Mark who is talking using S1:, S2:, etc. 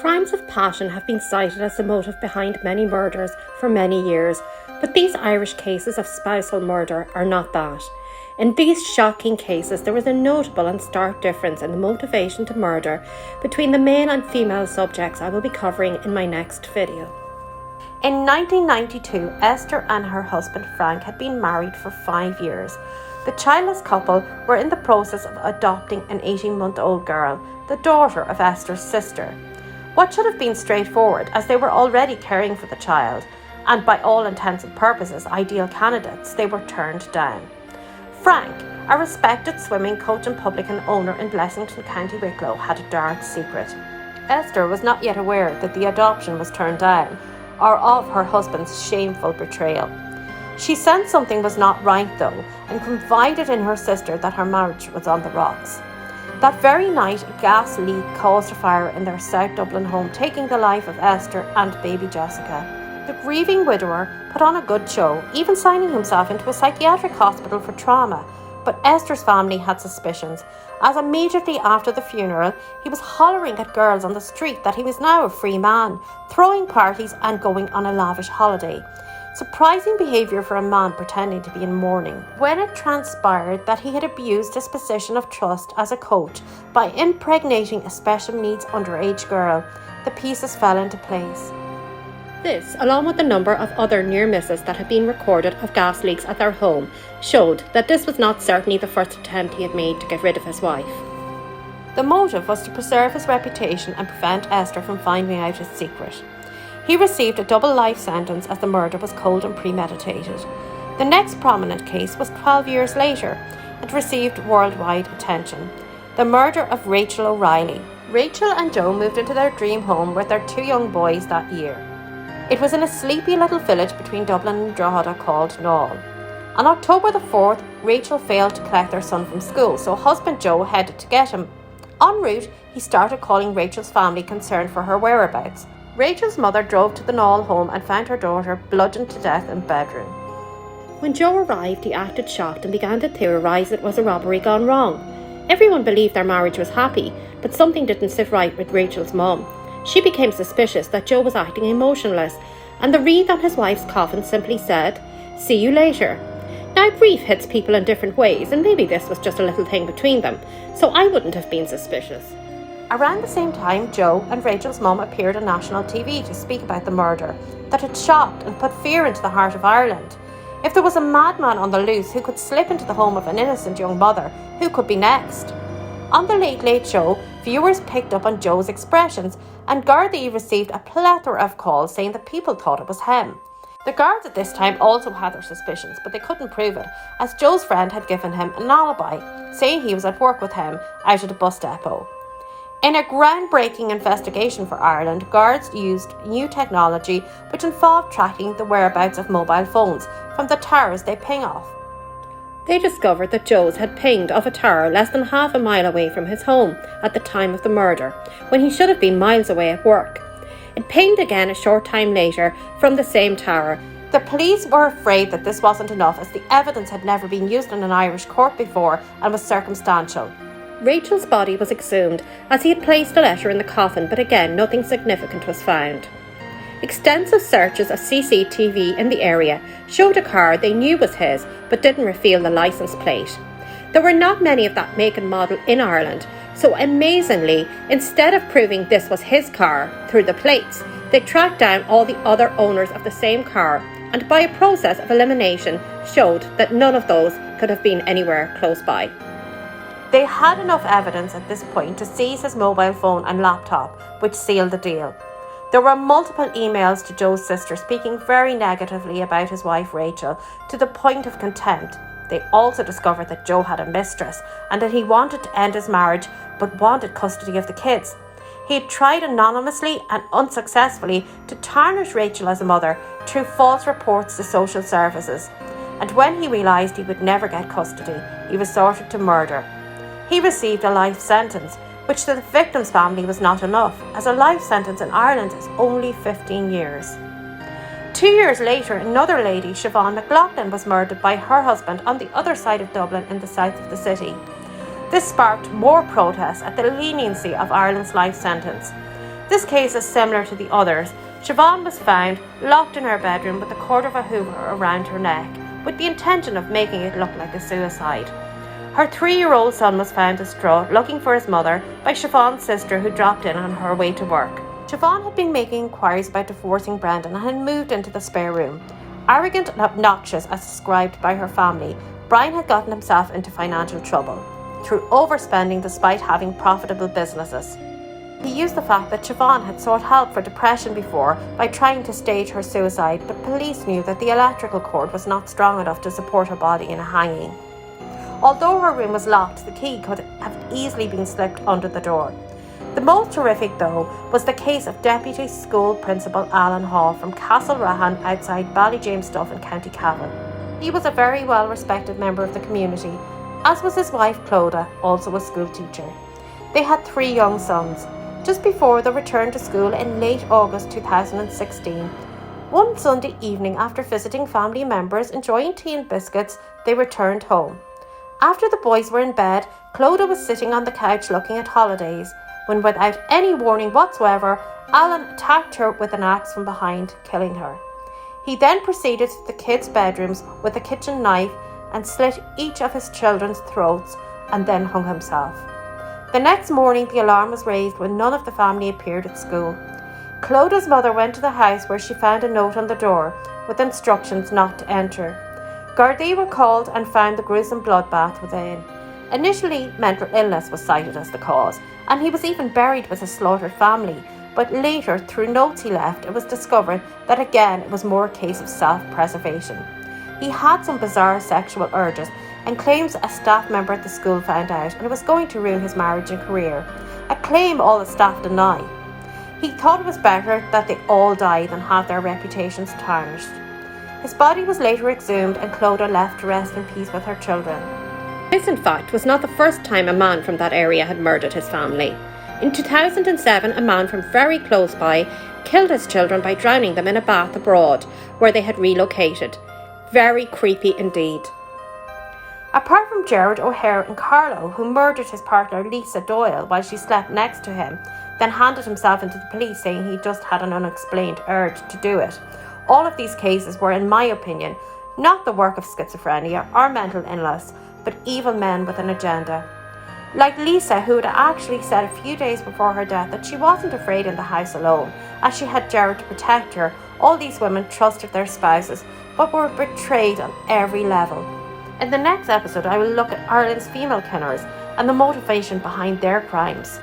S1: Crimes of passion have been cited as the motive behind many murders for many years, but these Irish cases of spousal murder are not that. In these shocking cases, there is a notable and stark difference in the motivation to murder between the male and female subjects I will be covering in my next video. In 1992, Esther and her husband Frank had been married for 5 years. The childless couple were in the process of adopting an 18-month-old girl, the daughter of Esther's sister. What should have been straightforward, as they were already caring for the child, and by all intents and purposes ideal candidates, they were turned down. Frank, a respected swimming coach and publican owner in Blessington, County Wicklow, had a dark secret. Esther was not yet aware that the adoption was turned down, or of her husband's shameful betrayal. She sensed something was not right though, and confided in her sister that her marriage was on the rocks. That very night, a gas leak caused a fire in their South Dublin home, taking the life of Esther and baby Jessica. The grieving widower put on a good show, even signing himself into a psychiatric hospital for trauma. But Esther's family had suspicions, as immediately after the funeral, he was hollering at girls on the street that he was now a free man, throwing parties and going on a lavish holiday. Surprising behaviour for a man pretending to be in mourning. When it transpired that he had abused his position of trust as a coach by impregnating a special needs underage girl, the pieces fell into place. This, along with the number of other near misses that had been recorded of gas leaks at their home, showed that this was not certainly the first attempt he had made to get rid of his wife. The motive was to preserve his reputation and prevent Esther from finding out his secret. He received a double life sentence as the murder was cold and premeditated. The next prominent case was 12 years later and received worldwide attention. The murder of Rachel O'Reilly. Rachel and Joe moved into their dream home with their 2 young boys that year. It was in a sleepy little village between Dublin and Drogheda called Knoll. On October the 4th, Rachel failed to collect their son from school, so husband Joe headed to get him. En route, he started calling Rachel's family, concerned for her whereabouts. Rachel's mother drove to the Knoll home and found her daughter bludgeoned to death in bedroom. When Joe arrived, he acted shocked and began to theorise it was a robbery gone wrong. Everyone believed their marriage was happy, but something didn't sit right with Rachel's mum. She became suspicious that Joe was acting emotionless, and the wreath on his wife's coffin simply said, "See you later." Now, grief hits people in different ways, and maybe this was just a little thing between them, so I wouldn't have been suspicious. Around the same time, Joe and Rachel's mum appeared on national TV to speak about the murder that had shocked and put fear into the heart of Ireland. If there was a madman on the loose who could slip into the home of an innocent young mother, who could be next? On the Late Late Show, viewers picked up on Joe's expressions, and Gardaí received a plethora of calls saying that people thought it was him. The guards at this time also had their suspicions, but they couldn't prove it, as Joe's friend had given him an alibi, saying he was at work with him out at a bus depot. In a groundbreaking investigation for Ireland, guards used new technology which involved tracking the whereabouts of mobile phones from the towers they ping off. They discovered that Joe's had pinged off a tower less than half a mile away from his home at the time of the murder, when he should have been miles away at work. It pinged again a short time later from the same tower. The police were afraid that this wasn't enough, as the evidence had never been used in an Irish court before and was circumstantial. Rachel's body was exhumed, as he had placed a letter in the coffin, but again nothing significant was found. Extensive searches of CCTV in the area showed a car they knew was his, but didn't reveal the licence plate. There were not many of that make and model in Ireland, so amazingly, instead of proving this was his car through the plates, they tracked down all the other owners of the same car, and by a process of elimination showed that none of those could have been anywhere close by. They had enough evidence at this point to seize his mobile phone and laptop, which sealed the deal. There were multiple emails to Joe's sister speaking very negatively about his wife Rachel, to the point of contempt. They also discovered that Joe had a mistress and that he wanted to end his marriage but wanted custody of the kids. He had tried anonymously and unsuccessfully to tarnish Rachel as a mother through false reports to social services. And when he realised he would never get custody, he resorted to murder. He received a life sentence, which to the victim's family was not enough, as a life sentence in Ireland is only 15 years. 2 years later, another lady, Siobhan McLaughlin, was murdered by her husband on the other side of Dublin in the south of the city. This sparked more protests at the leniency of Ireland's life sentence. This case is similar to the others. Siobhan was found locked in her bedroom with a cord of a hoover around her neck, with the intention of making it look like a suicide. Her 3-year-old son was found distraught, looking for his mother, by Siobhan's sister, who dropped in on her way to work. Siobhan had been making inquiries about divorcing Brendan and had moved into the spare room. Arrogant and obnoxious as described by her family, Brian had gotten himself into financial trouble through overspending despite having profitable businesses. He used the fact that Siobhan had sought help for depression before by trying to stage her suicide, but police knew that the electrical cord was not strong enough to support her body in a hanging. Although her room was locked, the key could have easily been slipped under the door. The most horrific, though, was the case of Deputy School Principal Alan Hall from Castlerahan outside Ballyjamestuff in County Cavan. He was a very well-respected member of the community, as was his wife Clodagh, also a school teacher. They had 3 young sons. Just before the return to school in late August 2016, one Sunday evening, after visiting family members enjoying tea and biscuits, they returned home. After the boys were in bed, Clodagh was sitting on the couch looking at holidays, when without any warning whatsoever, Alan attacked her with an axe from behind, killing her. He then proceeded to the kids' bedrooms with a kitchen knife and slit each of his children's throats and then hung himself. The next morning, the alarm was raised when none of the family appeared at school. Clodagh's mother went to the house, where she found a note on the door with instructions not to enter. Gardaí were called and found the gruesome bloodbath within. Initially, mental illness was cited as the cause, and he was even buried with his slaughtered family, but later, through notes he left, it was discovered that again it was more a case of self-preservation. He had some bizarre sexual urges and claims a staff member at the school found out, and it was going to ruin his marriage and career, a claim all the staff deny. He thought it was better that they all die than have their reputations tarnished. His body was later exhumed and Clodagh left to rest in peace with her children. This, in fact, was not the first time a man from that area had murdered his family. In 2007, a man from very close by killed his children by drowning them in a bath abroad, where they had relocated. Very creepy indeed. Apart from Gerard O'Hare and Carlo, who murdered his partner Lisa Doyle while she slept next to him, then handed himself into the police saying he just had an unexplained urge to do it, all of these cases were, in my opinion, not the work of schizophrenia or mental illness, but evil men with an agenda. Like Lisa, who had actually said a few days before her death that she wasn't afraid in the house alone, as she had Gerard to protect her, all these women trusted their spouses, but were betrayed on every level. In the next episode, I will look at Ireland's female killers and the motivation behind their crimes.